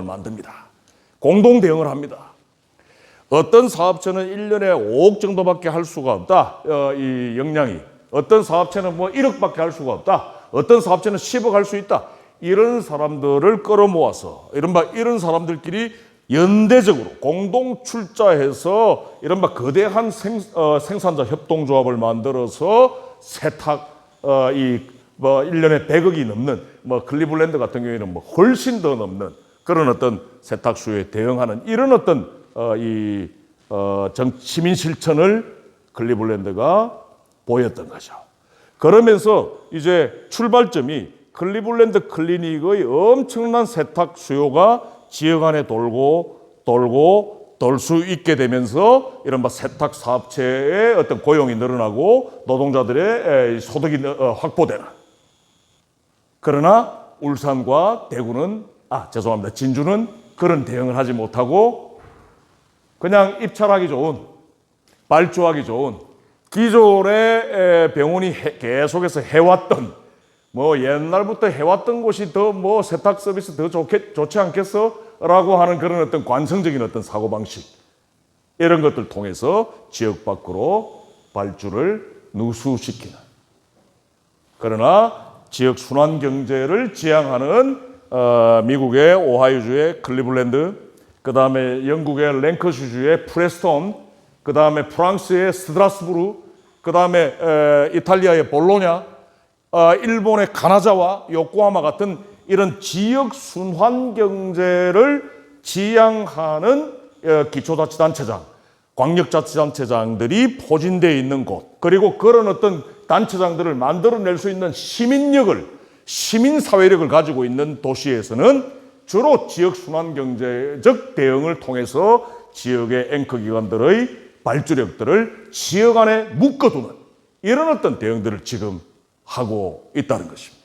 만듭니다. 공동 대응을 합니다. 어떤 사업체는 1년에 5억 정도밖에 할 수가 없다. 이 역량이. 어떤 사업체는 뭐 1억밖에 할 수가 없다. 어떤 사업체는 10억 할 수 있다. 이런 사람들을 끌어모아서 이런 사람들끼리 연대적으로 공동 출자해서 이른바 거대한 생산자 협동조합을 만들어서 세탁 1년에 100억이 넘는 클리블랜드 같은 경우에는 훨씬 더 넘는 그런 어떤 세탁 수요에 대응하는 이런 어떤 시민 실천을 클리블랜드가 보였던 거죠. 그러면서 이제 출발점이 클리블랜드 클리닉의 엄청난 세탁 수요가 지역 안에 돌고 돌 수 있게 되면서 이른바 세탁 사업체의 어떤 고용이 늘어나고 노동자들의 소득이 확보되는. 그러나 울산과 대구는 진주는 그런 대응을 하지 못하고 그냥 입찰하기 좋은, 발주하기 좋은 기존의 병원이 계속해서 해왔던 옛날부터 해왔던 곳이 더 세탁 서비스 더 좋지 않겠어? 라고 하는 그런 어떤 관성적인 어떤 사고방식 이런 것들 통해서 지역 밖으로 발주를 누수시키는 그러나 지역 순환 경제를 지향하는 미국의 오하이오주의 클리블랜드, 그 다음에 영국의 랭커슈주의 프레스톤, 그 다음에 프랑스의 스트라스부르, 그 다음에 이탈리아의 볼로냐, 일본의 가나자와 요코하마 같은 이런 지역 순환 경제를 지향하는 기초자치단체장, 광역자치단체장들이 포진되어 있는 곳, 그리고 그런 어떤 단체장들을 만들어낼 수 있는 시민사회력을 가지고 있는 도시에서는 주로 지역 순환 경제적 대응을 통해서 지역의 앵커 기관들의 발주력들을 지역 안에 묶어두는 이런 어떤 대응들을 지금 하고 있다는 것입니다.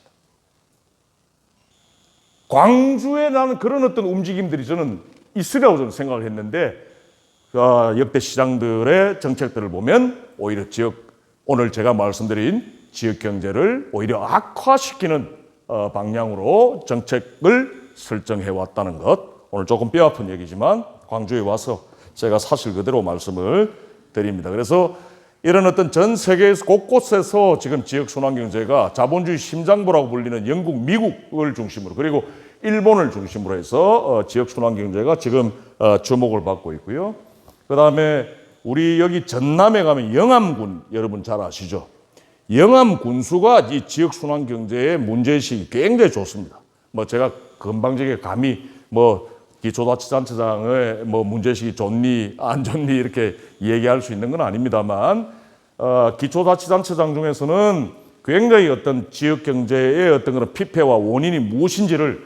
광주에 나는 그런 어떤 움직임들이 저는 있으리라고 저는 생각을 했는데 역대 시장들의 정책들을 보면 오히려 오늘 제가 말씀드린 지역 경제를 오히려 악화시키는 방향으로 정책을 설정해 왔다는 것. 오늘 조금 뼈아픈 얘기지만 광주에 와서 제가 사실 그대로 말씀을 드립니다. 그래서 이런 어떤 전 세계에서 곳곳에서 지금 지역순환경제가 자본주의 심장부라고 불리는 영국, 미국을 중심으로 그리고 일본을 중심으로 해서 지역순환경제가 지금 주목을 받고 있고요. 그 다음에 우리 여기 전남에 가면 영암군 여러분 잘 아시죠? 영암 군수가 이 지역순환경제의 문제의식이 굉장히 좋습니다. 제가 건방지게 감히 기초자치단체장의 문제의식이 좋니 안 좋니 이렇게 얘기할 수 있는 건 아닙니다만 기초자치단체장 중에서는 굉장히 어떤 지역경제의 어떤 그런 피폐와 원인이 무엇인지를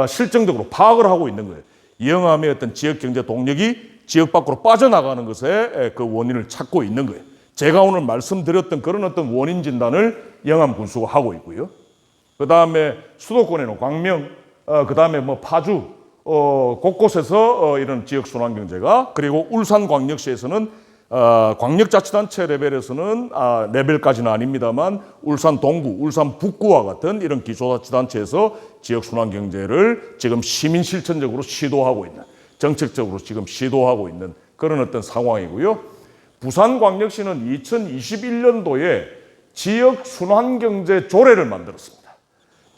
실증적으로 파악을 하고 있는 거예요. 영암의 어떤 지역경제 동력이 지역 밖으로 빠져나가는 것에 그 원인을 찾고 있는 거예요. 제가 오늘 말씀드렸던 그런 어떤 원인 진단을 영암 군수가 하고 있고요. 그 다음에 수도권에는 광명, 그 다음에 파주, 곳곳에서 이런 지역 순환 경제가 그리고 울산광역시에서는 광역자치단체 레벨에서는 레벨까지는 아닙니다만 울산 동구, 울산 북구와 같은 이런 기초자치단체에서 지역 순환 경제를 지금 시민 실천적으로 시도하고 있는 정책적으로 지금 시도하고 있는 그런 어떤 상황이고요. 부산광역시는 2021년도에 지역 순환 경제 조례를 만들었습니다.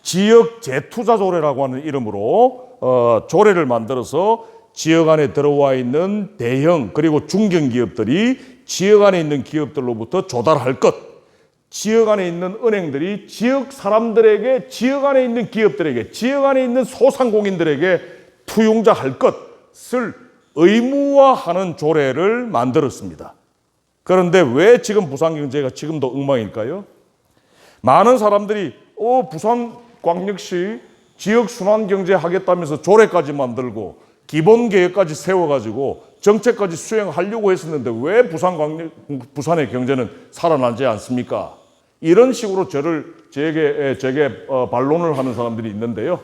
지역 재투자 조례라고 하는 이름으로 조례를 만들어서 지역 안에 들어와 있는 대형 그리고 중견기업들이 지역 안에 있는 기업들로부터 조달할 것, 지역 안에 있는 은행들이 지역 사람들에게, 지역 안에 있는 기업들에게, 지역 안에 있는 소상공인들에게 투용자할 것을 의무화하는 조례를 만들었습니다. 그런데 왜 지금 부산경제가 지금도 엉망일까요? 많은 사람들이 부산광역시 지역순환경제 하겠다면서 조례까지 만들고 기본 계획까지 세워가지고 정책까지 수행하려고 했었는데 왜 부산의 경제는 살아나지 않습니까? 이런 식으로 제게 반론을 하는 사람들이 있는데요.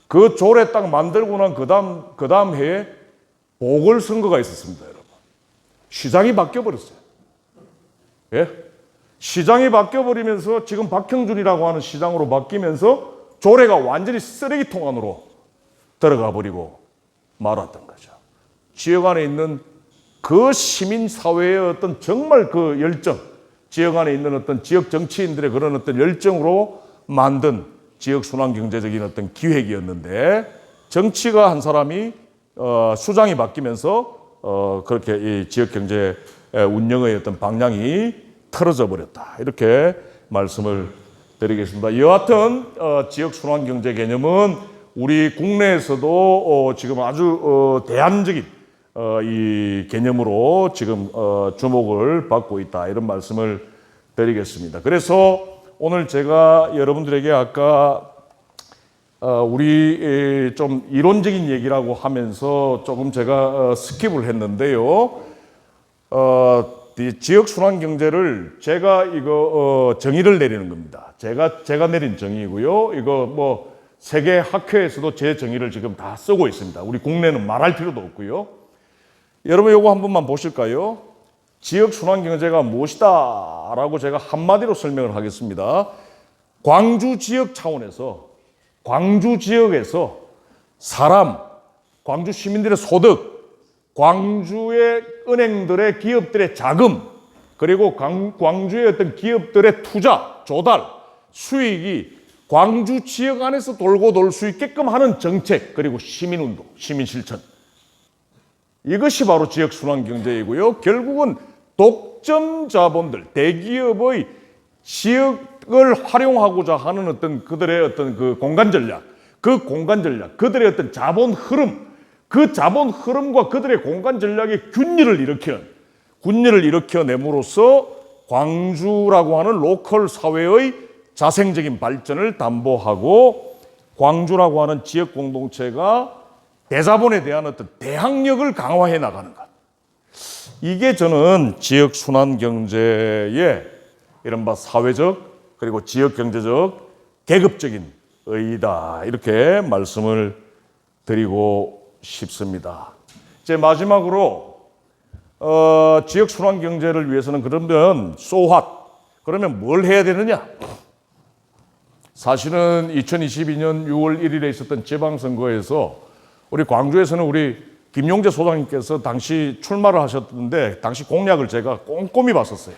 그 조례 딱 만들고 난 그 다음 해에 보궐선거가 있었습니다, 여러분. 시장이 바뀌어버렸어요. 예? 시장이 바뀌어버리면서 지금 박형준이라고 하는 시장으로 바뀌면서 조례가 완전히 쓰레기통 안으로 들어가 버리고 말았던 거죠. 지역 안에 있는 그 시민 사회의 어떤 정말 그 열정, 지역 안에 있는 어떤 지역 정치인들의 그런 어떤 열정으로 만든 지역 순환 경제적인 어떤 기획이었는데, 정치가 한 사람이 수장이 바뀌면서 그렇게 이 지역 경제 운영의 어떤 방향이 틀어져 버렸다, 이렇게 말씀을 드리겠습니다. 여하튼 지역 순환 경제 개념은 우리 국내에서도 지금 아주 대안적인 이 개념으로 지금 주목을 받고 있다, 이런 말씀을 드리겠습니다. 그래서 오늘 제가 여러분들에게 아까 우리 좀 이론적인 얘기라고 하면서 조금 제가 스킵을 했는데요. 이 지역 순환 경제를 제가 이거 정의를 내리는 겁니다. 제가 내린 정의이고요. 이거 뭐 세계 학회에서도 제 정의를 지금 다 쓰고 있습니다. 우리 국내는 말할 필요도 없고요. 여러분 이거 한 번만 보실까요? 지역 순환 경제가 무엇이다 라고 제가 한마디로 설명을 하겠습니다. 광주 지역 차원에서, 광주 지역에서 사람, 광주 시민들의 소득, 광주의 은행들의 기업들의 자금, 그리고 광주의 어떤 기업들의 투자, 조달, 수익이 광주 지역 안에서 돌고 돌 수 있게끔 하는 정책, 그리고 시민운동, 시민실천, 이것이 바로 지역 순환 경제이고요. 결국은 독점 자본들, 대기업의 지역을 활용하고자 하는 어떤 그들의 어떤 그 공간 전략, 그들의 어떤 자본 흐름, 그 자본 흐름과 그들의 공간 전략의 균열을 일으켜냄으로써 광주라고 하는 로컬 사회의 자생적인 발전을 담보하고, 광주라고 하는 지역 공동체가 대자본에 대한 어떤 대항력을 강화해 나가는 것. 이게 저는 지역 순환 경제의 이른바 사회적 그리고 지역 경제적 계급적인 의의다, 이렇게 말씀을 드리고 싶습니다. 이제 마지막으로 지역 순환 경제를 위해서는 그러면 so what? 그러면 뭘 해야 되느냐? 사실은 2022년 6월 1일에 있었던 지방선거에서 우리 광주에서는 우리 김용재 소장님께서 당시 출마를 하셨는데, 당시 공약을 제가 꼼꼼히 봤었어요.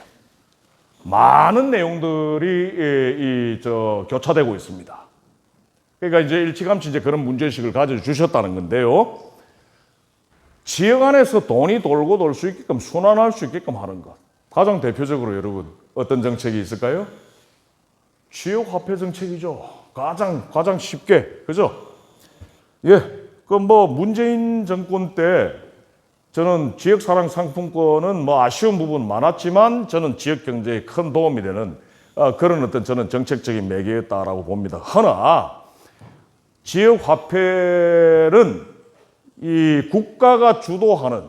많은 내용들이 교차되고 있습니다. 그러니까 이제 일찌감치 이제 그런 문제의식을 가져주셨다는 건데요. 지역 안에서 돈이 돌고 돌 수 있게끔, 순환할 수 있게끔 하는 것. 가장 대표적으로 여러분 어떤 정책이 있을까요? 지역 화폐 정책이죠. 가장 쉽게, 그죠? 예. 그 뭐 문재인 정권 때 저는 지역사랑 상품권은 뭐 아쉬운 부분 많았지만 저는 지역 경제에 큰 도움이 되는 그런 어떤 저는 정책적인 매개였다라고 봅니다. 허나 지역 화폐는 이 국가가 주도하는,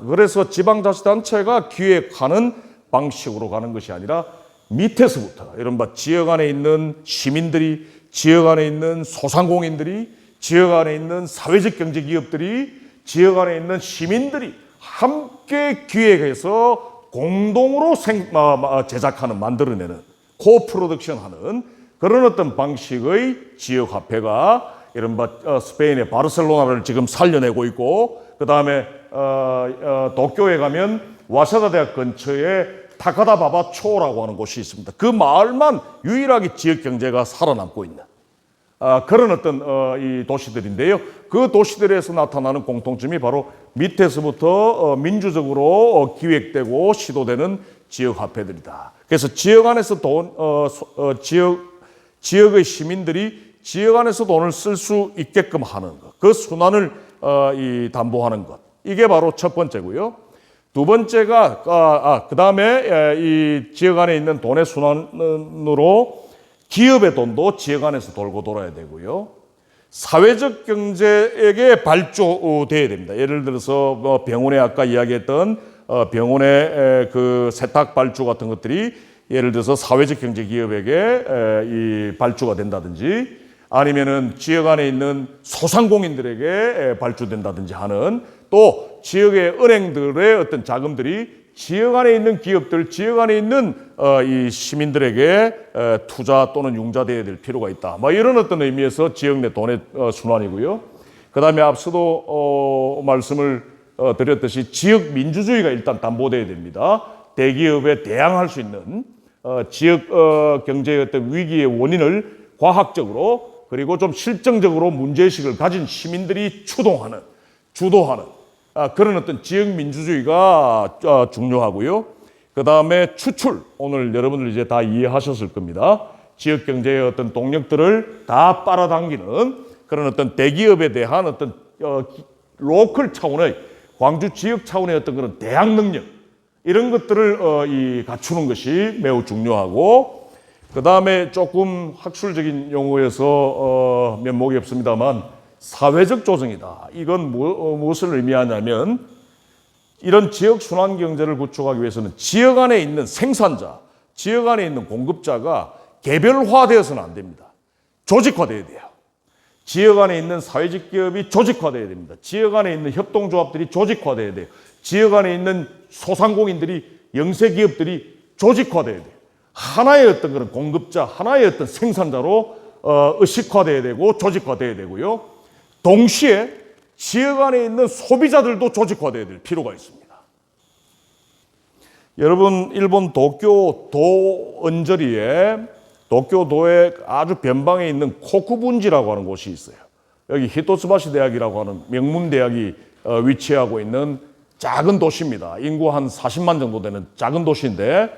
그래서 지방자치단체가 기획하는 방식으로 가는 것이 아니라 밑에서부터, 이른바 지역 안에 있는 시민들이, 지역 안에 있는 소상공인들이, 지역 안에 있는 사회적 경제 기업들이, 지역 안에 있는 시민들이 함께 기획해서 공동으로 제작하는, 만들어내는, 코프로덕션하는 그런 어떤 방식의 지역 화폐가 이른바 스페인의 바르셀로나를 지금 살려내고 있고, 그 다음에 도쿄에 가면 와사다 대학 근처에 타카다바바초라고 하는 곳이 있습니다. 그 마을만 유일하게 지역 경제가 살아남고 있는 그런 어떤 이 도시들인데요. 그 도시들에서 나타나는 공통점이 바로 밑에서부터 민주적으로 기획되고 시도되는 지역 화폐들이다. 그래서 지역 안에서 지역의 시민들이 지역 안에서 돈을 쓸 수 있게끔 하는 것, 그 순환을 담보하는 것, 이게 바로 첫 번째고요. 두 번째가 그 다음에 이 지역 안에 있는 돈의 순환으로 기업의 돈도 지역 안에서 돌고 돌아야 되고요. 사회적 경제에게 발주돼야 됩니다. 예를 들어서 뭐 병원에 아까 이야기했던 병원의 그 세탁 발주 같은 것들이 예를 들어서 사회적 경제 기업에게 이 발주가 된다든지, 아니면은 지역 안에 있는 소상공인들에게 발주된다든지 하는, 또 지역의 은행들의 어떤 자금들이 지역 안에 있는 기업들, 지역 안에 있는 이 시민들에게 투자 또는 융자되어야 될 필요가 있다. 뭐 이런 어떤 의미에서 지역 내 돈의 순환이고요. 그다음에 앞서도 말씀을 드렸듯이 지역 민주주의가 일단 담보돼야 됩니다. 대기업에 대항할 수 있는 지역 경제의 어떤 위기의 원인을 과학적으로 그리고 좀 실정적으로 문제의식을 가진 시민들이 주도하는 그런 어떤 지역 민주주의가 중요하고요. 그 다음에 추출, 오늘 여러분들 이제 다 이해하셨을 겁니다. 지역 경제의 어떤 동력들을 다 빨아당기는 그런 어떤 대기업에 대한 어떤 로컬 차원의 광주 지역 차원의 어떤 그런 대항 능력 이런 것들을 갖추는 것이 매우 중요하고 그 다음에 조금 학술적인 용어에서 면목이 없습니다만 사회적 조정이다. 이건 무엇을 의미하냐면 이런 지역 순환 경제를 구축하기 위해서는 지역 안에 있는 생산자, 지역 안에 있는 공급자가 개별화되어서는 안 됩니다. 조직화되어야 돼요. 지역 안에 있는 사회적 기업이 조직화되어야 됩니다. 지역 안에 있는 협동조합들이 조직화되어야 돼요. 지역 안에 있는 소상공인들이 영세기업들이 조직화되어야 돼요. 하나의 어떤 그런 공급자, 하나의 어떤 생산자로 의식화되어야 되고 조직화되어야 되고요. 동시에 지역 안에 있는 소비자들도 조직화되어야 될 필요가 있습니다. 여러분 일본 도쿄 도언저리에 도쿄도의 아주 변방에 있는 코쿠분지라고 하는 곳이 있어요. 여기 히토츠바시 대학이라고 하는 명문 대학이 위치하고 있는 작은 도시입니다. 인구 한 40만 정도 되는 작은 도시인데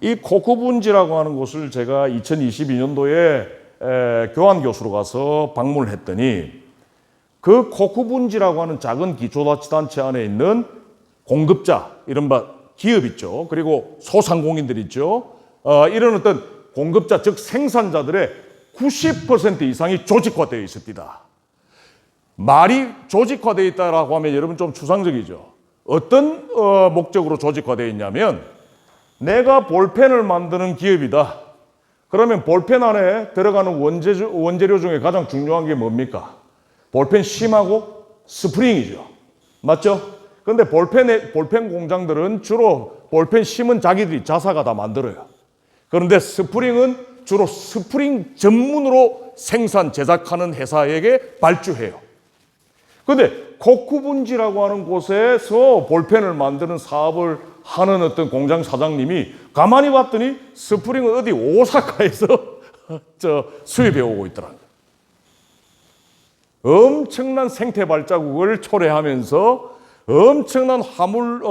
이 코쿠분지라고 하는 곳을 제가 2022년도에 교환 교수로 가서 방문을 했더니 그 코쿠분지라고 하는 작은 기초자치단체 안에 있는 공급자, 이른바 기업 있죠. 그리고 소상공인들 있죠. 이런 어떤 공급자, 즉 생산자들의 90% 이상이 조직화되어 있습니다. 말이 조직화되어 있다라고 하면 여러분 좀 추상적이죠. 어떤 목적으로 조직화되어 있냐면 내가 볼펜을 만드는 기업이다. 그러면 볼펜 안에 들어가는 원재료 중에 가장 중요한 게 뭡니까? 볼펜 심하고 스프링이죠. 맞죠? 근데 볼펜 공장들은 주로 볼펜 심은 자기들이 자사가 다 만들어요. 그런데 스프링은 주로 스프링 전문으로 생산, 제작하는 회사에게 발주해요. 그런데 코쿠분지라고 하는 곳에서 볼펜을 만드는 사업을 하는 어떤 공장 사장님이 가만히 봤더니 스프링은 어디 오사카에서 수입해 오고 있더라고요. 엄청난 생태 발자국을 초래하면서 엄청난 화물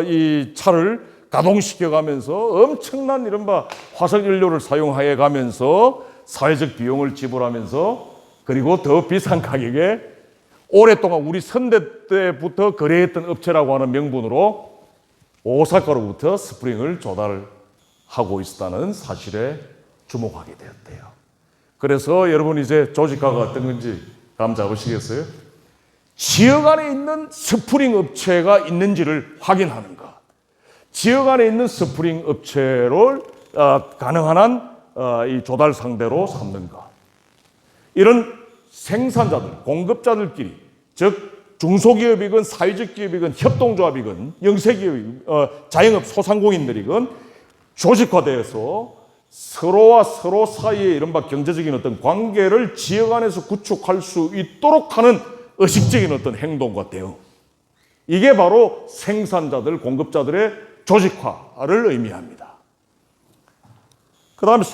이 차를 가동시켜가면서 엄청난 이른바 화석연료를 사용해 가면서 사회적 비용을 지불하면서 그리고 더 비싼 가격에 오랫동안 우리 선대 때부터 거래했던 업체라고 하는 명분으로 오사카로부터 스프링을 조달하고 있었다는 사실에 주목하게 되었대요. 그래서 여러분 이제 조직화가 어떤 건지 감 잡으시겠어요? 지역 안에 있는 스프링 업체가 있는지를 확인하는 것. 지역 안에 있는 스프링 업체를 가능한 한 이 조달 상대로 삼는 것. 이런 생산자들, 공급자들끼리, 즉 중소기업이건 사회적 기업이건 협동조합이건 영세기업이건 자영업 소상공인들이건 조직화되어서 서로와 서로 사이의 이른바 경제적인 어떤 관계를 지역 안에서 구축할 수 있도록 하는 의식적인 어떤 행동과 대응. 이게 바로 생산자들, 공급자들의 조직화를 의미합니다. 그 다음에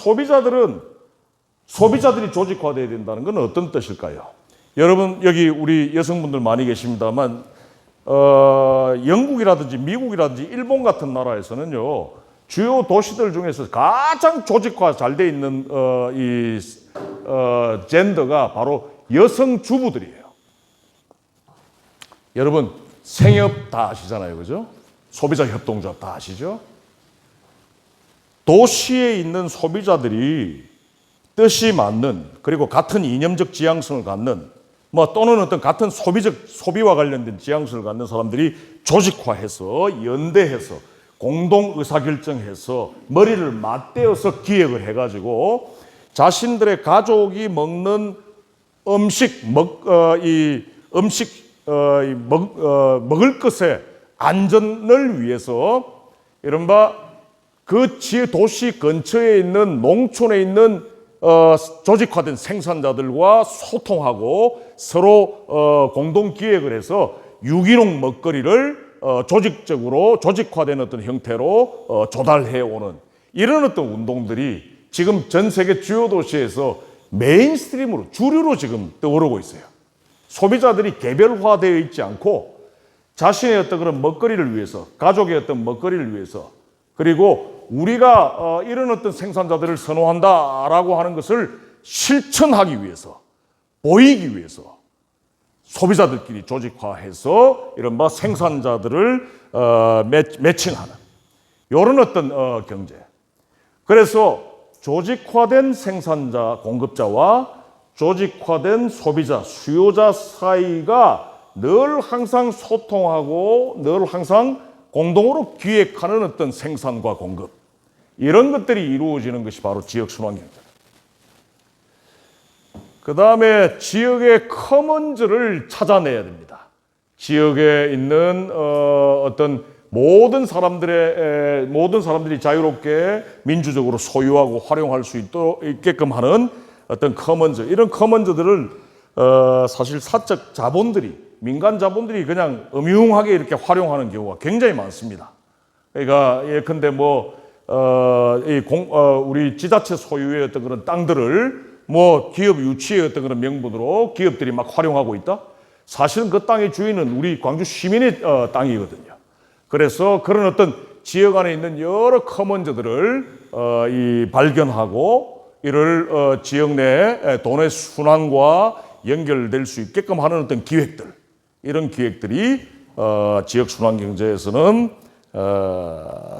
소비자들이 조직화되어야 된다는 건 어떤 뜻일까요? 여러분 여기 우리 여성분들 많이 계십니다만 영국이라든지 미국이라든지 일본 같은 나라에서는요 주요 도시들 중에서 가장 조직화 잘 돼 있는 젠더가 바로 여성 주부들이에요. 여러분 생협 다 아시잖아요, 그죠? 소비자 협동조합 다 아시죠? 도시에 있는 소비자들이 뜻이 맞는 그리고 같은 이념적 지향성을 갖는 또는 어떤 같은 소비와 관련된 지향성을 갖는 사람들이 조직화해서 연대해서 공동 의사결정해서 머리를 맞대어서 기획을 해가지고 자신들의 가족이 먹는 먹을 것의 안전을 위해서 이른바 그 도시 근처에 있는 농촌에 있는 조직화된 생산자들과 소통하고 서로 공동 기획을 해서 유기농 먹거리를 조직적으로 조직화된 어떤 형태로 조달해 오는 이런 어떤 운동들이 지금 전 세계 주요 도시에서 메인스트림으로 주류로 지금 떠오르고 있어요. 소비자들이 개별화되어 있지 않고 자신의 어떤 그런 먹거리를 위해서, 가족의 어떤 먹거리를 위해서, 그리고 우리가 이런 어떤 생산자들을 선호한다라고 하는 것을 실천하기 위해서, 보이기 위해서 소비자들끼리 조직화해서 이런 생산자들을 매칭하는 이런 어떤 경제. 그래서 조직화된 생산자, 공급자와 조직화된 소비자, 수요자 사이가 늘 항상 소통하고 늘 항상 공동으로 기획하는 어떤 생산과 공급, 이런 것들이 이루어지는 것이 바로 지역순환경제입니다. 그 다음에 지역의 커먼즈를 찾아내야 됩니다. 지역에 있는 어떤 모든 사람들이 자유롭게 민주적으로 소유하고 활용할 수 있게끔 하는 어떤 커먼즈, 이런 커먼즈들을 사실 사적 자본들이, 민간 자본들이 그냥 음흉하게 이렇게 활용하는 경우가 굉장히 많습니다. 그러니까 예컨대 우리 지자체 소유의 어떤 그런 땅들을 기업 유치의 어떤 그런 명분으로 기업들이 막 활용하고 있다. 사실은 그 땅의 주인은 우리 광주 시민의 땅이거든요. 그래서 그런 어떤 지역 안에 있는 여러 커먼즈들을 발견하고 이를 지역 내 돈의 순환과 연결될 수 있게끔 하는 어떤 기획들, 이런 기획들이 지역 순환 경제에서는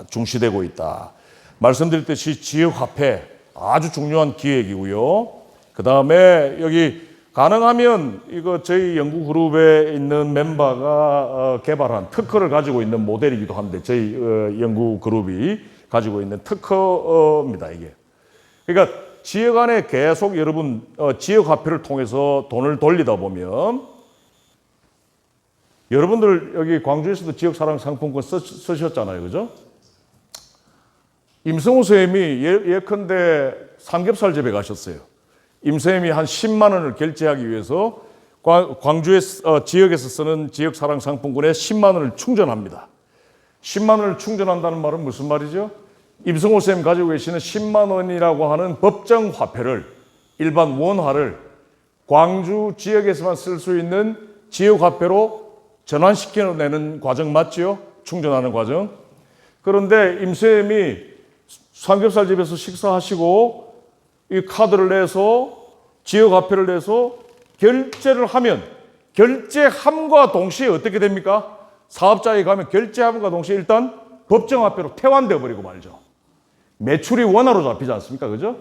중시되고 있다. 말씀드렸듯이 지역 화폐 아주 중요한 기획이고요. 그 다음에 여기 가능하면 이거 저희 연구 그룹에 있는 멤버가 개발한 특허를 가지고 있는 모델이기도 한데, 저희 연구 그룹이 가지고 있는 특허입니다, 이게. 그러니까 지역 안에 계속 여러분 지역 화폐를 통해서 돈을 돌리다 보면, 여러분들 여기 광주에서도 지역 사랑 상품권 쓰셨잖아요, 그죠? 임성우 선생님이 예컨대 삼겹살 집에 가셨어요. 임 선생님이 한 10만 원을 결제하기 위해서 광주의 지역에서 쓰는 지역 사랑 상품권에 10만 원을 충전합니다. 10만 원을 충전한다는 말은 무슨 말이죠? 임성호 선생님 가지고 계시는 10만 원이라고 하는 법정 화폐를, 일반 원화를 광주 지역에서만 쓸 수 있는 지역 화폐로 전환시켜내는 과정 맞지요? 충전하는 과정. 그런데 임 선생님이 삼겹살 집에서 식사하시고 이 카드를 내서 지역 화폐를 내서 결제를 하면, 결제함과 동시에 어떻게 됩니까? 사업자에 가면 결제함과 동시에 일단 법정 화폐로 퇴환되어 버리고 말죠. 매출이 원화로 잡히지 않습니까? 그죠?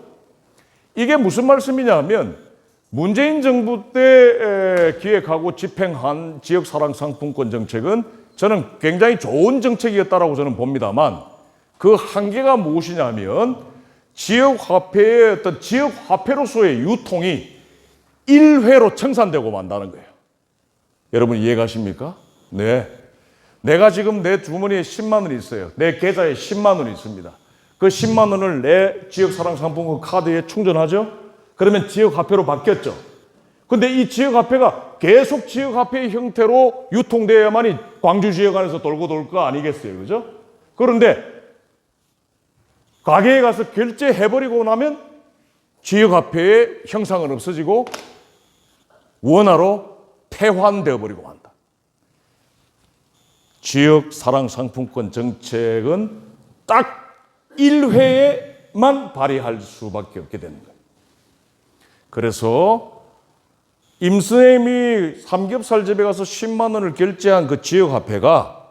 이게 무슨 말씀이냐 면, 문재인 정부 때 기획하고 집행한 지역 사랑 상품권 정책은 저는 굉장히 좋은 정책이었다라고 저는 봅니다만, 그 한계가 무엇이냐면 지역 화폐의 어떤 지역 화폐로서의 유통이 1회로 청산되고 만다는 거예요. 여러분 이해가십니까? 네. 내가 지금 내 주머니에 10만 원이 있어요. 내 계좌에 10만 원이 있습니다. 그 10만 원을 내 지역 사랑 상품권 카드에 충전하죠? 그러면 지역 화폐로 바뀌었죠. 근데 이 지역 화폐가 계속 지역 화폐의 형태로 유통되어야만이 광주 지역 안에서 돌고 돌 거 아니겠어요, 그죠? 그런데 가게에 가서 결제해버리고 나면 지역 화폐의 형상은 없어지고 원화로 퇴환되어 버리고 한다. 지역 사랑 상품권 정책은 딱 1회에만 발휘할 수밖에 없게 되는 거예요. 그래서 임 선생님이 삼겹살 집에 가서 10만 원을 결제한 그 지역 화폐가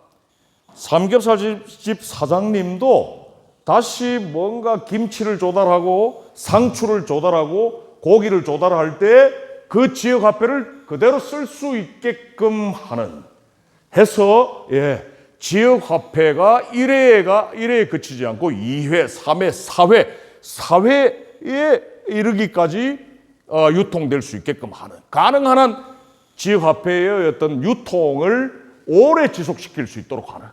삼겹살 집 사장님도 다시 뭔가 김치를 조달하고 상추를 조달하고 고기를 조달할 때 그 지역 화폐를 그대로 쓸 수 있게끔 하는 해서, 지역 화폐가 1회에 그치지 않고 2회, 3회, 4회에 이르기까지 유통될 수 있게끔 하는, 가능한 한 지역 화폐의 어떤 유통을 오래 지속시킬 수 있도록 하는.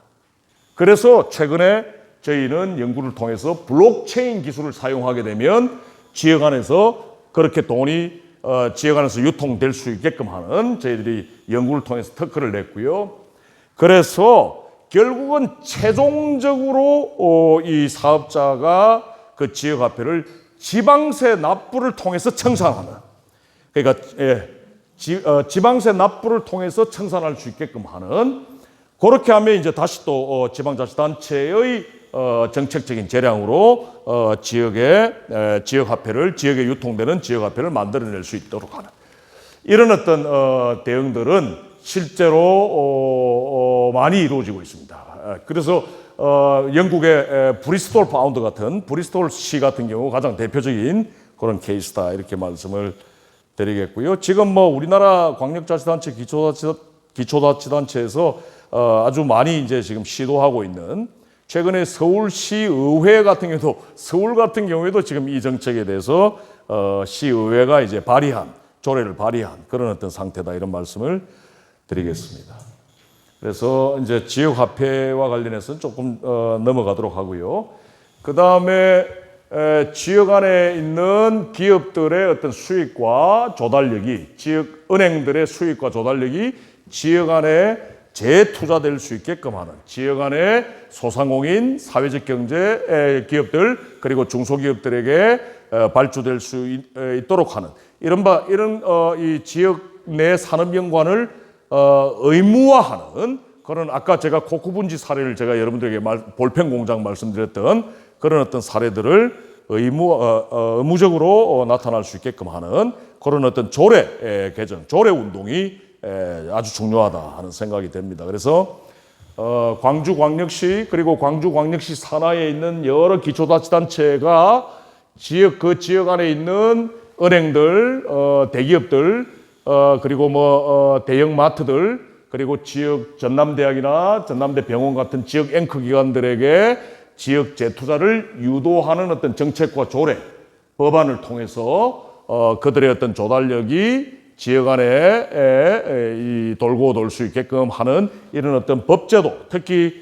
그래서 최근에 저희는 연구를 통해서 블록체인 기술을 사용하게 되면 지역 안에서 그렇게 돈이 지역 안에서 유통될 수 있게끔 하는 저희들이 연구를 통해서 특허를 냈고요. 그래서 결국은 최종적으로 이 사업자가 그 지역화폐를 지방세 납부를 통해서 청산하는, 그러니까 지방세 납부를 통해서 청산할 수 있게끔 하는, 그렇게 하면 이제 다시 또 지방자치단체의 정책적인 재량으로 지역에 유통되는 지역화폐를 만들어낼 수 있도록 하는 이런 어떤 대응들은 실제로 많이 이루어지고 있습니다. 그래서 영국의 브리스톨 파운드 같은 브리스톨시 같은 경우 가장 대표적인 그런 케이스다, 이렇게 말씀을 드리겠고요. 지금 우리나라 광역자치단체, 기초자치단체에서 아주 많이 이제 지금 시도하고 있는, 최근에 서울시의회 같은 경우도, 서울 같은 경우에도 지금 이 정책에 대해서 시의회가 이제 조례를 발의한 그런 어떤 상태다, 이런 말씀을 드리겠습니다. 그래서 이제 지역화폐와 관련해서는 조금 넘어가도록 하고요. 그 다음에 지역 안에 있는 기업들의 어떤 수익과 조달력이, 지역 은행들의 수익과 조달력이 지역 안에 재투자될 수 있게끔 하는, 지역 안에 소상공인, 사회적 경제 기업들, 그리고 중소기업들에게 발주될 수 있도록 하는 이런 이 지역 내 산업연관을 의무화하는 그런, 아까 제가 코쿠분지 사례를 제가 여러분들에게 볼펜 공장 말씀드렸던 그런 어떤 사례들을 의무적으로 나타날 수 있게끔 하는 그런 어떤 조례 개정, 조례 운동이 아주 중요하다 하는 생각이 됩니다. 그래서 광주광역시, 그리고 광주광역시 산하에 있는 여러 기초자치단체가 그 지역 안에 있는 은행들, 대기업들, 그리고 대형 마트들, 그리고 지역 전남대학이나 전남대병원 같은 지역 앵커 기관들에게 지역 재투자를 유도하는 어떤 정책과 조례, 법안을 통해서 그들의 어떤 조달력이 지역 안에 돌고 돌 수 있게끔 하는 이런 어떤 법제도, 특히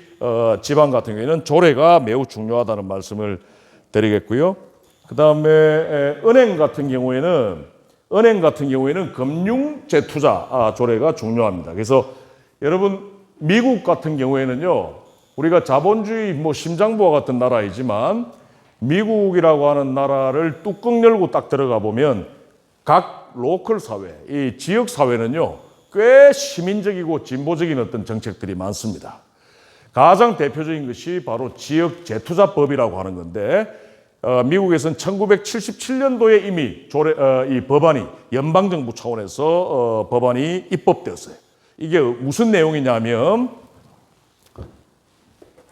지방 같은 경우에는 조례가 매우 중요하다는 말씀을 드리겠고요. 그 다음에 은행 같은 경우에는 금융 재투자 조례가 중요합니다. 그래서 여러분, 미국 같은 경우에는요, 우리가 자본주의 심장부와 같은 나라이지만 미국이라고 하는 나라를 뚜껑 열고 딱 들어가 보면 각 로컬 사회, 이 지역 사회는요, 꽤 시민적이고 진보적인 어떤 정책들이 많습니다. 가장 대표적인 것이 바로 지역 재투자법이라고 하는 건데, 미국에서는 1977년도에 이미 이 법안이 연방정부 차원에서 법안이 입법되었어요. 이게 무슨 내용이냐면,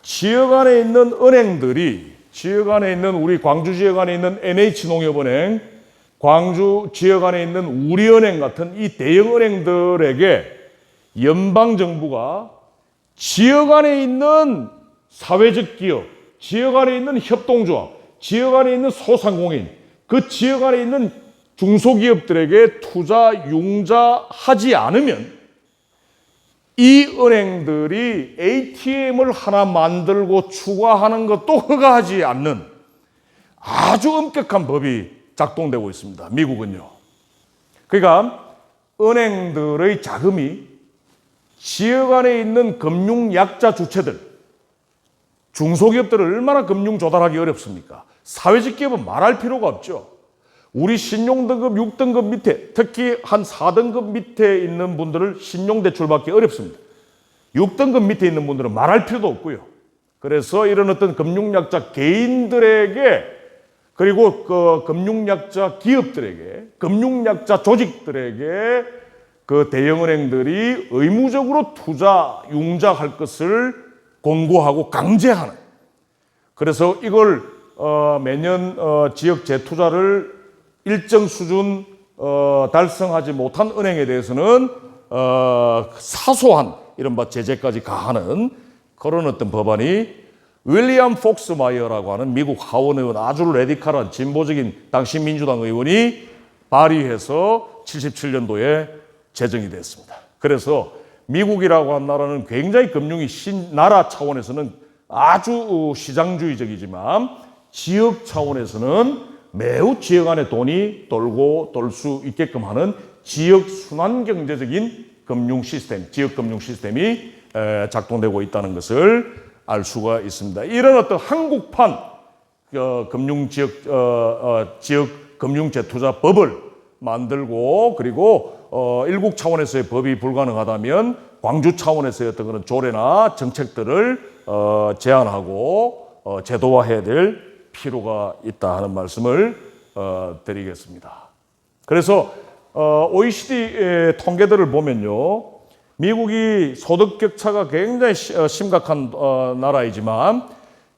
지역 안에 있는 은행들이, 지역 안에 있는 우리 광주 지역 안에 있는 NH농협은행, 광주 지역 안에 있는 우리은행 같은 이 대형 은행들에게 연방정부가 지역 안에 있는 사회적 기업, 지역 안에 있는 협동조합, 지역 안에 있는 소상공인, 그 지역 안에 있는 중소기업들에게 투자 융자하지 않으면 이 은행들이 ATM을 하나 만들고 추가하는 것도 허가하지 않는 아주 엄격한 법이 작동되고 있습니다. 미국은요. 그러니까 은행들의 자금이 지역 안에 있는 금융약자 주체들, 중소기업들을 얼마나 금융 조달하기 어렵습니까? 사회적 기업은 말할 필요가 없죠. 우리 신용등급 6등급 밑에, 특히 한 4등급 밑에 있는 분들을 신용대출받기 어렵습니다. 6등급 밑에 있는 분들은 말할 필요도 없고요. 그래서 이런 어떤 금융약자 개인들에게, 그리고 그 금융약자 기업들에게, 금융약자 조직들에게 그 대형은행들이 의무적으로 투자 융자할 것을 권고하고 강제하는, 그래서 이걸 매년 지역 재투자를 일정 수준 달성하지 못한 은행에 대해서는 사소한 이른바 제재까지 가하는 그런 어떤 법안이 윌리엄 폭스마이어라고 하는 미국 하원 의원, 아주 레디칼한 진보적인 당시 민주당 의원이 발의해서 77년도에 제정이 됐습니다. 그래서 미국이라고 한 나라는 굉장히 금융이 나라 차원에서는 아주 시장주의적이지만 지역 차원에서는 매우 지역 안에 돈이 돌고 돌 수 있게끔 하는 지역 순환 경제적인 금융 시스템, 지역 금융 시스템이 작동되고 있다는 것을 알 수가 있습니다. 이런 어떤 한국판 금융 지역 금융 재투자법을 만들고 그리고 일국 차원에서의 법이 불가능하다면 광주 차원에서의 어떤 그런 조례나 정책들을 제안하고 제도화해야 될 필요가 있다 하는 말씀을 드리겠습니다. 그래서 OECD의 통계들을 보면요, 미국이 소득 격차가 굉장히 심각한 나라이지만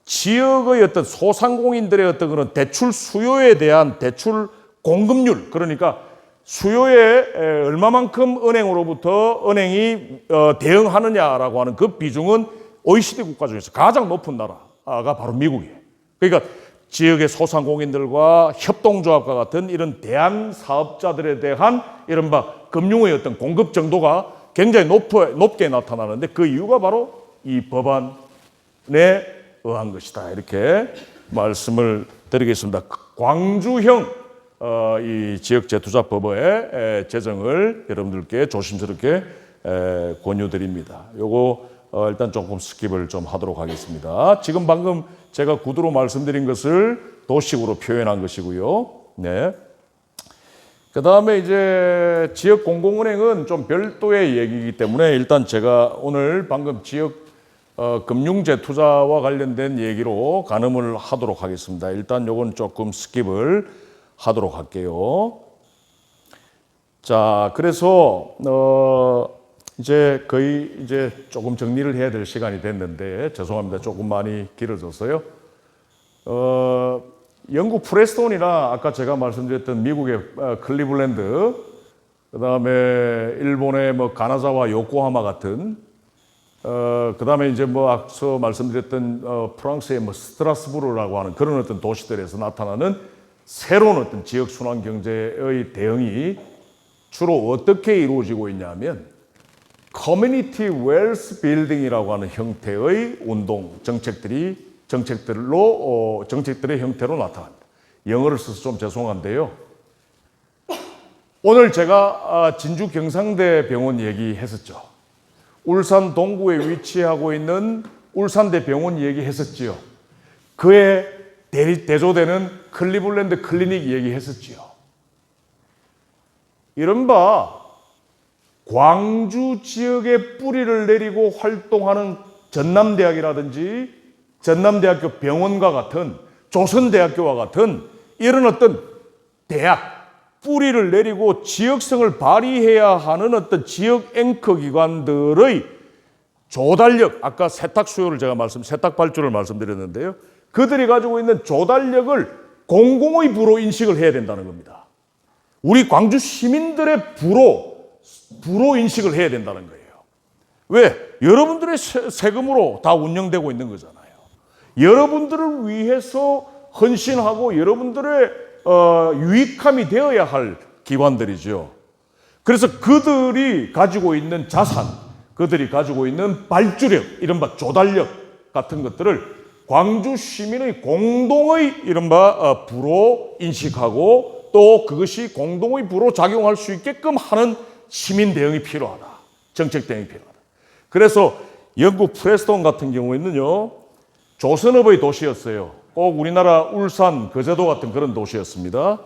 지역의 어떤 소상공인들의 어떤 그런 대출 수요에 대한 대출 공급률, 그러니까 수요에 얼마만큼 은행이 대응하느냐라고 하는 그 비중은 OECD 국가 중에서 가장 높은 나라가 바로 미국이에요. 그러니까 지역의 소상공인들과 협동조합과 같은 이런 대안 사업자들에 대한 이른바 금융의 어떤 공급 정도가 굉장히 높게 나타나는데 그 이유가 바로 이 법안에 의한 것이다. 이렇게 말씀을 드리겠습니다. 광주형 이 지역 재투자법의 제정을 여러분들께 조심스럽게 권유드립니다. 요거 일단 조금 스킵을 좀 하도록 하겠습니다. 지금 방금 제가 구두로 말씀드린 것을 도식으로 표현한 것이고요. 네. 그 다음에 이제 지역 공공은행은 좀 별도의 얘기이기 때문에 일단 제가 오늘 방금 지역 금융재 투자와 관련된 얘기로 가늠을 하도록 하겠습니다. 일단 요건 조금 스킵을 하도록 할게요. 자, 그래서 이제 거의 이제 조금 정리를 해야 될 시간이 됐는데 죄송합니다. 조금 많이 길어졌어요. 영국 프레스톤이나 아까 제가 말씀드렸던 미국의 클리블랜드, 그 다음에 일본의 뭐 가나자와 요코하마 같은, 그 다음에 이제 뭐 앞서 말씀드렸던 프랑스의 뭐 스트라스부르라고 하는 그런 어떤 도시들에서 나타나는 새로운 어떤 지역 순환 경제의 대응이 주로 어떻게 이루어지고 있냐면 커뮤니티 웰스 빌딩이라고 하는 형태의 운동 정책들의 형태로 나타납니다. 영어를 써서 좀 죄송한데요. 오늘 제가 진주 경상대 병원 얘기했었죠. 울산 동구에 위치하고 있는 울산대 병원 얘기했었지요. 그에 대조되는 클리블랜드 클리닉 얘기했었지요. 이른바 광주 지역에 뿌리를 내리고 활동하는 전남대학이라든지 전남대학교 병원과 같은 조선대학교와 같은 이런 어떤 대학, 뿌리를 내리고 지역성을 발휘해야 하는 어떤 지역 앵커 기관들의 조달력, 아까 세탁 수요를 세탁 발주를 말씀드렸는데요. 그들이 가지고 있는 조달력을 공공의 부로 인식을 해야 된다는 겁니다. 우리 광주 시민들의 부로 인식을 해야 된다는 거예요. 왜? 여러분들의 세금으로 다 운영되고 있는 거잖아요. 여러분들을 위해서 헌신하고 여러분들의 유익함이 되어야 할 기관들이죠. 그래서 그들이 가지고 있는 자산, 그들이 가지고 있는 발주력, 이른바 조달력 같은 것들을 광주 시민의 공동의 이른바 부로 인식하고 또 그것이 공동의 부로 작용할 수 있게끔 하는 시민 대응이 필요하다. 정책 대응이 필요하다. 그래서 영국 프레스톤 같은 경우에는요, 조선업의 도시였어요. 꼭 우리나라 울산, 거제도 같은 그런 도시였습니다.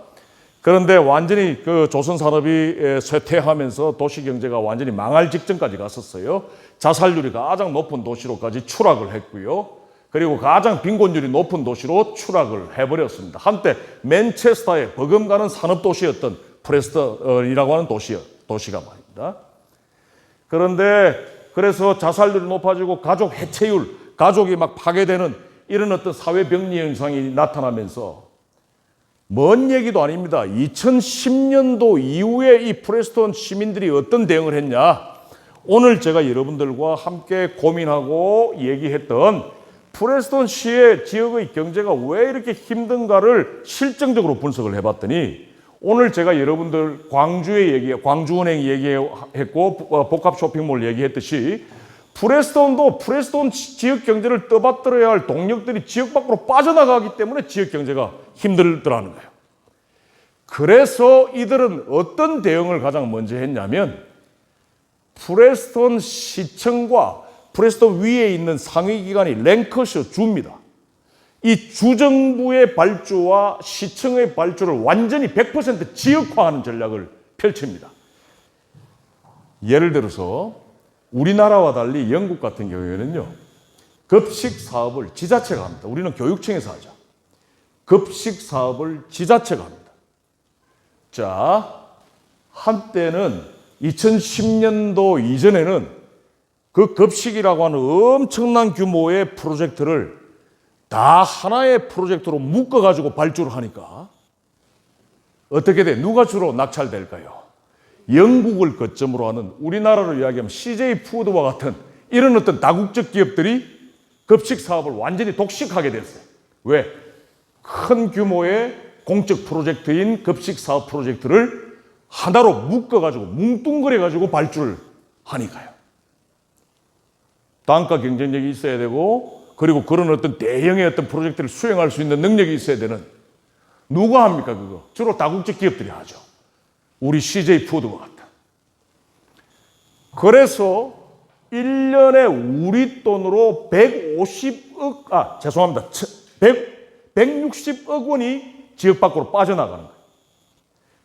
그런데 완전히 그 조선 산업이 쇠퇴하면서 도시 경제가 완전히 망할 직전까지 갔었어요. 자살률이 가장 높은 도시로까지 추락을 했고요. 그리고 가장 빈곤율이 높은 도시로 추락을 해버렸습니다. 한때 맨체스터에 버금가는 산업도시였던 프레스턴이라고 하는 도시가 말입니다. 그런데 그래서 자살률이 높아지고 가족 해체율, 가족이 막 파괴되는 이런 어떤 사회 병리 현상이 나타나면서 먼 얘기도 아닙니다. 2010년도 이후에 이 프레스턴 시민들이 어떤 대응을 했냐. 오늘 제가 여러분들과 함께 고민하고 얘기했던 프레스턴 시의 지역의 경제가 왜 이렇게 힘든가를 실증적으로 분석을 해봤더니 오늘 제가 여러분들 광주은행 얘기했고 복합 쇼핑몰 얘기했듯이 프레스턴 지역 경제를 떠받들어야 할 동력들이 지역 밖으로 빠져나가기 때문에 지역 경제가 힘들더라는 거예요. 그래서 이들은 어떤 대응을 가장 먼저 했냐면 프레스톤 시청과 프레스톤 위에 있는 상위기관이 랭커셔 주입니다. 이 주정부의 발주와 시청의 발주를 완전히 100% 지역화하는 전략을 펼칩니다. 예를 들어서 우리나라와 달리 영국 같은 경우에는요, 급식 사업을 지자체가 합니다. 우리는 교육청에서 하죠. 급식 사업을 지자체가 합니다. 자, 한때는 2010년도 이전에는 그 급식이라고 하는 엄청난 규모의 프로젝트를 다 하나의 프로젝트로 묶어가지고 발주를 하니까 어떻게 돼? 누가 주로 낙찰될까요? 영국을 거점으로 하는, 우리나라로 이야기하면 CJ 푸드와 같은 이런 어떤 다국적 기업들이 급식 사업을 완전히 독식하게 됐어요. 왜? 큰 규모의 공적 프로젝트인 급식 사업 프로젝트를 하나로 묶어가지고 뭉뚱그려가지고 발주를 하니까요. 단가 경쟁력이 있어야 되고, 그리고 그런 어떤 대형의 어떤 프로젝트를 수행할 수 있는 능력이 있어야 되는, 누가 합니까 그거? 주로 다국적 기업들이 하죠. 우리 CJ 푸드와 같다. 그래서 1년에 우리 돈으로 160억 원이 지역 밖으로 빠져나가는 거예요.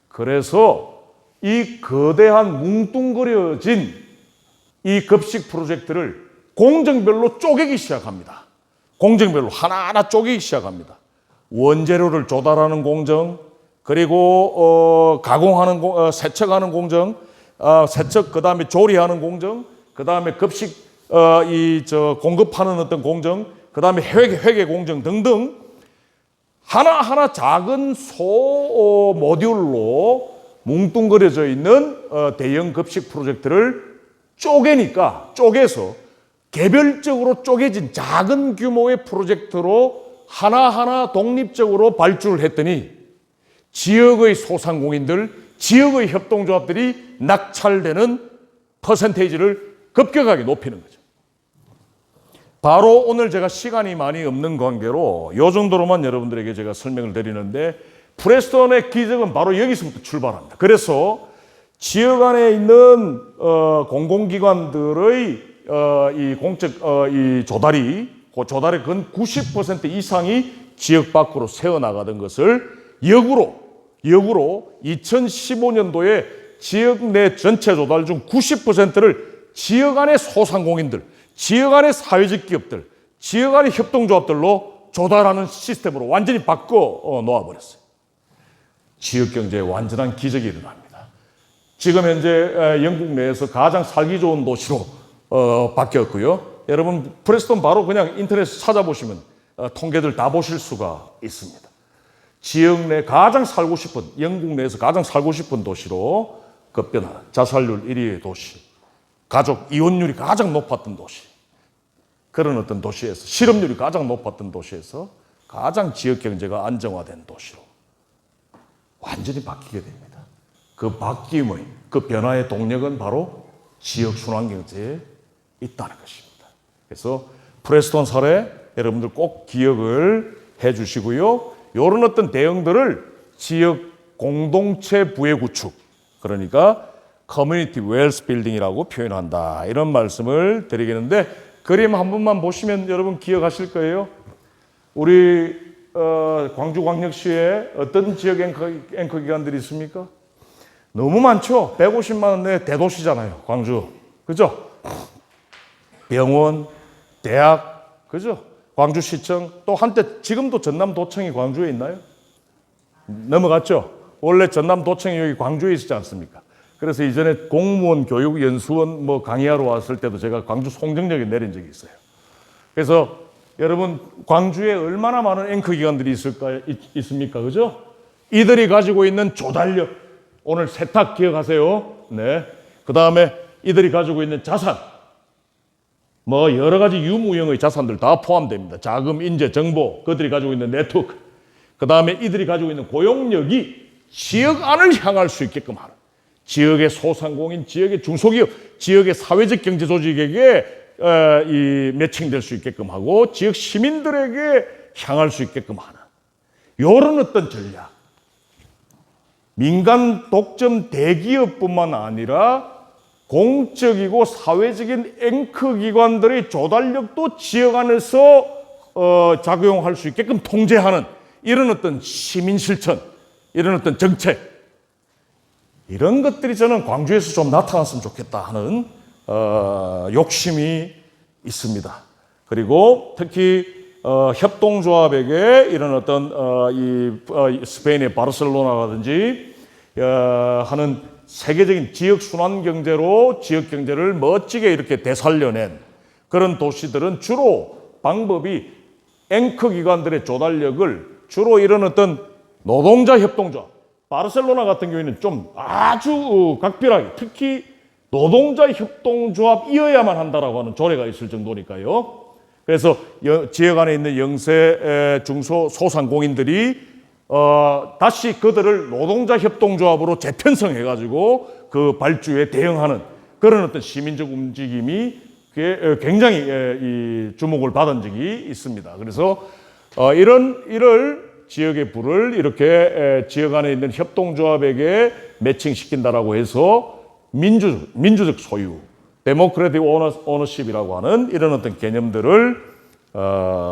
그래서 이 거대한 뭉뚱그려진 이 급식 프로젝트를 공정별로 쪼개기 시작합니다. 공정별로 하나하나 쪼개기 시작합니다. 원재료를 조달하는 공정, 그리고 가공하는 세척하는 공정, 세척 그다음에 조리하는 공정, 그다음에 급식 공급하는 어떤 공정, 그다음에 회계 공정 등등 하나하나 작은 소 모듈로 뭉뚱그려져 있는 대형 급식 프로젝트를 쪼개서 개별적으로 쪼개진 작은 규모의 프로젝트로 하나하나 독립적으로 발주를 했더니 지역의 소상공인들, 지역의 협동조합들이 낙찰되는 퍼센테이지를 급격하게 높이는 거죠. 바로 오늘 제가 시간이 많이 없는 관계로 이 정도로만 여러분들에게 제가 설명을 드리는데, 프레스톤의 기적은 바로 여기서부터 출발합니다. 그래서 지역 안에 있는 공공기관들의 이 공적 이 조달이 그 조달의 근 90% 이상이 지역 밖으로 새어나가던 것을 역으로 2015년도에 지역 내 전체 조달 중 90%를 지역 안의 소상공인들, 지역 안의 사회적 기업들, 지역 안의 협동조합들로 조달하는 시스템으로 완전히 바꿔 놓아버렸어요. 지역 경제에 완전한 기적이 일어납니다. 지금 현재 영국 내에서 가장 살기 좋은 도시로 바뀌었고요. 여러분 프레스톤 바로 그냥 인터넷에 찾아보시면 통계들 다 보실 수가 있습니다. 지역 내 가장 살고 싶은, 영국 내에서 가장 살고 싶은 도시로 급변하는, 자살률 1위의 도시, 가족 이혼율이 가장 높았던 도시, 그런 어떤 도시에서, 실업률이 가장 높았던 도시에서 가장 지역 경제가 안정화된 도시로 완전히 바뀌게 됩니다. 그 바뀜의, 그 변화의 동력은 바로 지역 순환 경제에 있다는 것입니다. 그래서 프레스톤 사례 여러분들 꼭 기억을 해 주시고요. 이런 어떤 대응들을 지역 공동체 부의 구축, 그러니까 커뮤니티 웰스 빌딩이라고 표현한다, 이런 말씀을 드리겠는데, 그림 한 번만 보시면 여러분 기억하실 거예요. 우리 광주광역시에 어떤 지역 앵커 기관들이 있습니까? 너무 많죠. 150만 원 내 대도시잖아요, 광주. 그죠? 병원, 대학, 그죠? 광주시청, 또 한때 지금도 전남도청이 광주에 있나요? 넘어갔죠? 원래 전남도청이 여기 광주에 있었지 않습니까? 그래서 이전에 공무원 교육 연수원 뭐 강의하러 왔을 때도 제가 광주 송정역에 내린 적이 있어요. 그래서 여러분 광주에 얼마나 많은 앵커 기관들이 있습니까? 그죠? 이들이 가지고 있는 조달력, 오늘 세탁 기억하세요? 네. 그 다음에 이들이 가지고 있는 자산, 뭐 여러 가지 유무형의 자산들 다 포함됩니다. 자금, 인재, 정보, 그들이 가지고 있는 네트워크, 그 다음에 이들이 가지고 있는 고용력이 지역 안을 향할 수 있게끔 하는, 지역의 소상공인, 지역의 중소기업, 지역의 사회적 경제 조직에게 매칭될 수 있게끔 하고 지역 시민들에게 향할 수 있게끔 하는 이런 어떤 전략, 민간 독점 대기업뿐만 아니라 공적이고 사회적인 앵커 기관들의 조달력도 지역 안에서 작용할 수 있게끔 통제하는 이런 어떤 시민 실천, 이런 어떤 정책, 이런 것들이 저는 광주에서 좀 나타났으면 좋겠다 하는 욕심이 있습니다. 그리고 특히 협동조합에게 이런 어떤 스페인의 바르셀로나라든지 하는 세계적인 지역 순환 경제로 지역 경제를 멋지게 이렇게 되살려낸 그런 도시들은 주로 방법이 앵커 기관들의 조달력을 주로 이런 어떤 노동자 협동조합, 바르셀로나 같은 경우에는 좀 아주 각별하게 특히 노동자 협동조합이어야만 한다라고 하는 조례가 있을 정도니까요. 그래서 지역 안에 있는 영세, 중소, 소상공인들이 다시 그들을 노동자 협동조합으로 재편성해가지고 그 발주에 대응하는 그런 어떤 시민적 움직임이 굉장히 주목을 받은 적이 있습니다. 그래서 이를 지역의 부를 이렇게 지역 안에 있는 협동조합에게 매칭시킨다라고 해서 민주적 소유, 데모크래틱 오너십이라고 하는 이런 어떤 개념들을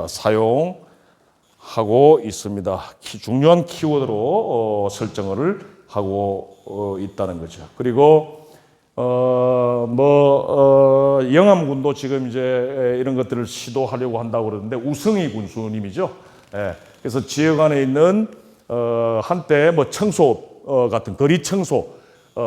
사용하고 있습니다. 중요한 키워드로 설정을 하고 있다는 거죠. 그리고 영암군도 지금 이제 이런 것들을 시도하려고 한다고 그러는데 우승희 군수님이죠. 예. 그래서 지역 안에 있는 한때 청소 같은 거리 청소,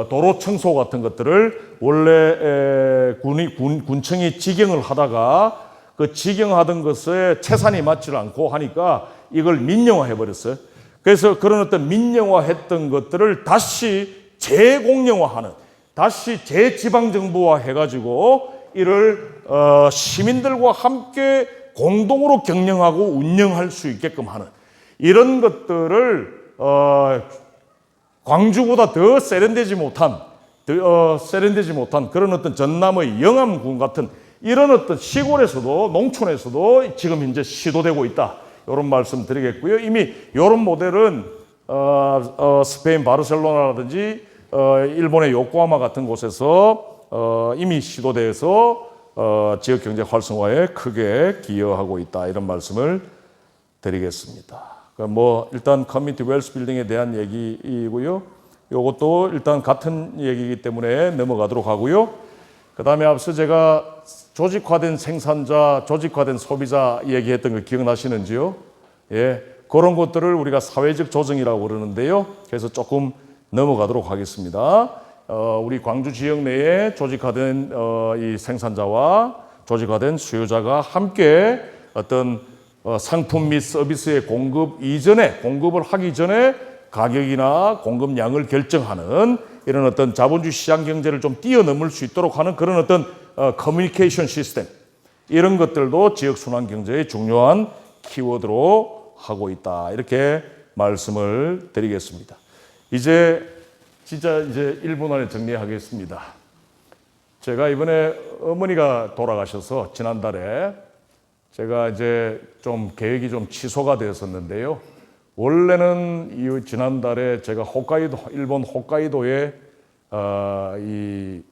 도로 청소 같은 것들을 원래 군청이 직영을 하다가 그 직영하던 것에 채산이 맞지 않고 하니까 이걸 민영화해 버렸어요. 그래서 그런 어떤 민영화했던 것들을 다시 재공영화하는, 다시 재지방정부화 해가지고 이를 시민들과 함께 공동으로 경영하고 운영할 수 있게끔 하는 이런 것들을 광주보다 더 세련되지 못한 그런 어떤 전남의 영암군 같은 이런 어떤 시골에서도 농촌에서도 지금 현재 시도되고 있다. 이런 말씀 드리겠고요. 이미 이런 모델은 스페인 바르셀로나라든지 일본의 요코하마 같은 곳에서 이미 시도돼서 지역 경제 활성화에 크게 기여하고 있다. 이런 말씀을 드리겠습니다. 일단 커뮤니티 웰스 빌딩에 대한 얘기이고요. 이것도 일단 같은 얘기이기 때문에 넘어가도록 하고요. 그 다음에 앞서 제가 조직화된 생산자, 조직화된 소비자 얘기했던 거 기억나시는지요? 예, 그런 것들을 우리가 사회적 조정이라고 그러는데요. 그래서 조금 넘어가도록 하겠습니다. 우리 광주 지역 내에 조직화된 이 생산자와 조직화된 수요자가 함께 어떤 상품 및 서비스의 공급을 하기 전에 가격이나 공급량을 결정하는 이런 어떤 자본주의 시장 경제를 좀 뛰어넘을 수 있도록 하는 그런 어떤 커뮤니케이션 시스템, 이런 것들도 지역 순환 경제의 중요한 키워드로 하고 있다. 이렇게 말씀을 드리겠습니다. 이제 1분 안에 정리하겠습니다. 제가 이번에 어머니가 돌아가셔서 지난달에 제가 이제 좀 계획이 좀 취소가 되었었는데요. 원래는 지난달에 제가 일본 홋카이도에 이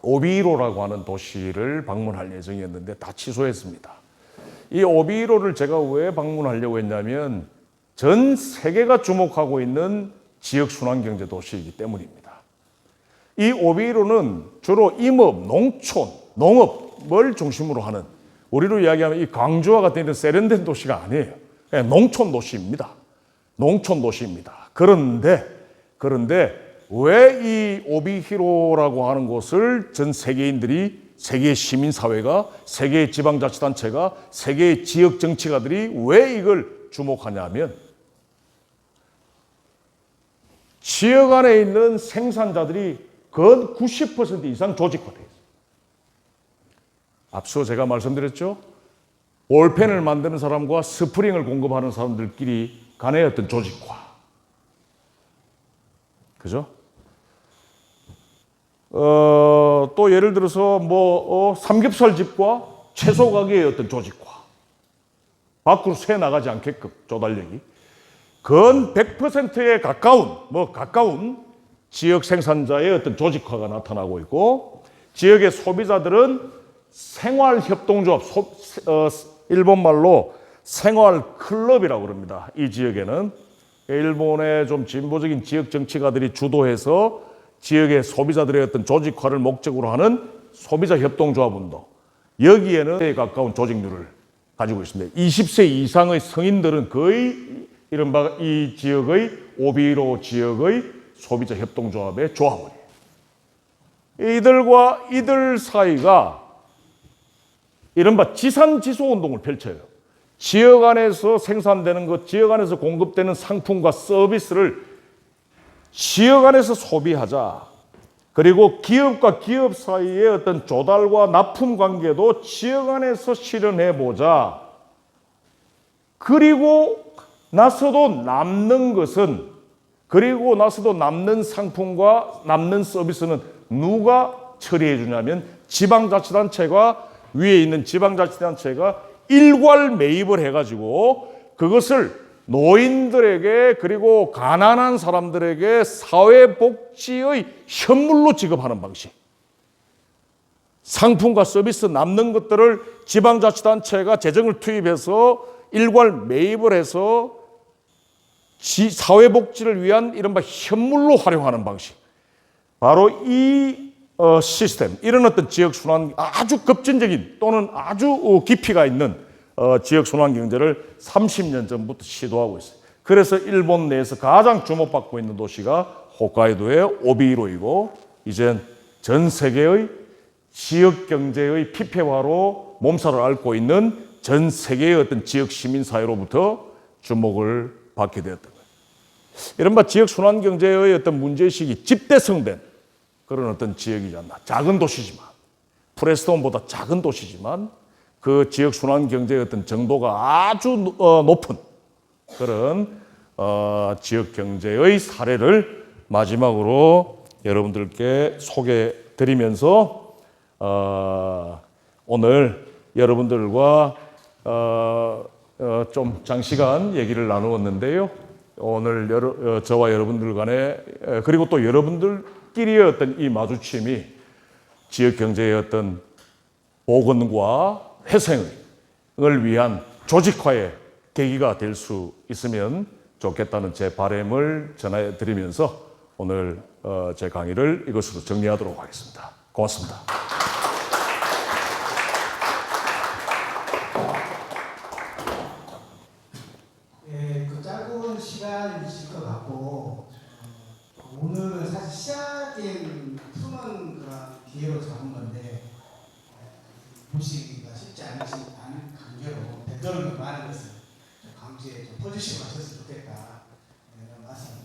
오비히로라고 하는 도시를 방문할 예정이었는데 다 취소했습니다. 이 오비히로를 제가 왜 방문하려고 했냐면 전 세계가 주목하고 있는 지역 순환 경제 도시이기 때문입니다. 이 오비히로는 주로 임업, 농촌, 농업을 중심으로 하는, 우리로 이야기하면 이 광주와 같은 이런 세련된 도시가 아니에요. 그냥 농촌 도시입니다. 농촌 도시입니다. 그런데 왜 이 오비히로라고 하는 곳을 전 세계인들이, 세계의 시민사회가, 세계의 지방자치단체가, 세계의 지역 정치가들이 왜 이걸 주목하냐면 지역 안에 있는 생산자들이 건 90% 이상 조직화되어 있어요. 앞서 제가 말씀드렸죠. 볼펜을 만드는 사람과 스프링을 공급하는 사람들끼리 간의 어떤 조직화. 그죠? 또 예를 들어서 삼겹살집과 채소 가게의 어떤 조직화. 밖으로 새 나가지 않게끔 조달력이. 건 100%에 가까운 지역 생산자의 어떤 조직화가 나타나고 있고, 지역의 소비자들은 생활협동조합, 일본 말로 생활클럽이라고 그럽니다. 이 지역에는 일본의 좀 진보적인 지역 정치가들이 주도해서 지역의 소비자들의 어떤 조직화를 목적으로 하는 소비자 협동조합 운동, 여기에는 가까운 조직률을 가지고 있습니다. 20세 이상의 성인들은 거의 이른바 이 지역의 오비로 지역의 소비자 협동조합의 조합원이에요. 이들 사이가 이른바 지산지소 운동을 펼쳐요. 지역 안에서 생산되는 것, 지역 안에서 공급되는 상품과 서비스를 지역 안에서 소비하자. 그리고 기업과 기업 사이의 어떤 조달과 납품 관계도 지역 안에서 실현해 보자. 그리고 나서도 남는 상품과 남는 서비스는 누가 처리해 주냐면 지방자치단체가, 위에 있는 지방자치단체가 일괄 매입을 해가지고 그것을 노인들에게 그리고 가난한 사람들에게 사회복지의 현물로 지급하는 방식. 상품과 서비스 남는 것들을 지방자치단체가 재정을 투입해서 일괄 매입을 해서 사회복지를 위한 이른바 현물로 활용하는 방식. 바로 이 시스템, 이런 어떤 지역순환, 아주 급진적인 또는 아주 깊이가 있는 지역순환 경제를 30년 전부터 시도하고 있어요. 그래서 일본 내에서 가장 주목받고 있는 도시가 홋카이도의 오비히로이고, 이젠 전 세계의 지역 경제의 피폐화로 몸살을 앓고 있는 전 세계의 어떤 지역 시민사회로부터 주목을 받게 되었던 거예요. 이른바 지역순환 경제의 어떤 문제의식이 집대성된 그런 어떤 지역이지 않나. 작은 도시지만, 프레스톤보다 작은 도시지만 그 지역순환 경제의 어떤 정도가 아주 높은 그런 지역 경제의 사례를 마지막으로 여러분들께 소개해 드리면서 오늘 여러분들과 좀 장시간 얘기를 나누었는데요. 오늘 저와 여러분들 간에, 그리고 또 여러분들끼리의 어떤 이 마주침이 지역 경제의 어떤 복원과 회생을 위한 조직화의 계기가 될 수 있으면 좋겠다는 제 바람을 전해 드리면서 오늘 제 강의를 이것으로 정리하도록 하겠습니다. 고맙습니다. 예, 그 짧은 시간이실 것 같고 오늘은 사실 시작엔 푸는 그런 기회로 잡은 건데 보시기가 쉽지 않은 관계로 댓글을 많은 것을 강주에 좀 퍼주시고 하셨으면 좋겠다 이런 말씀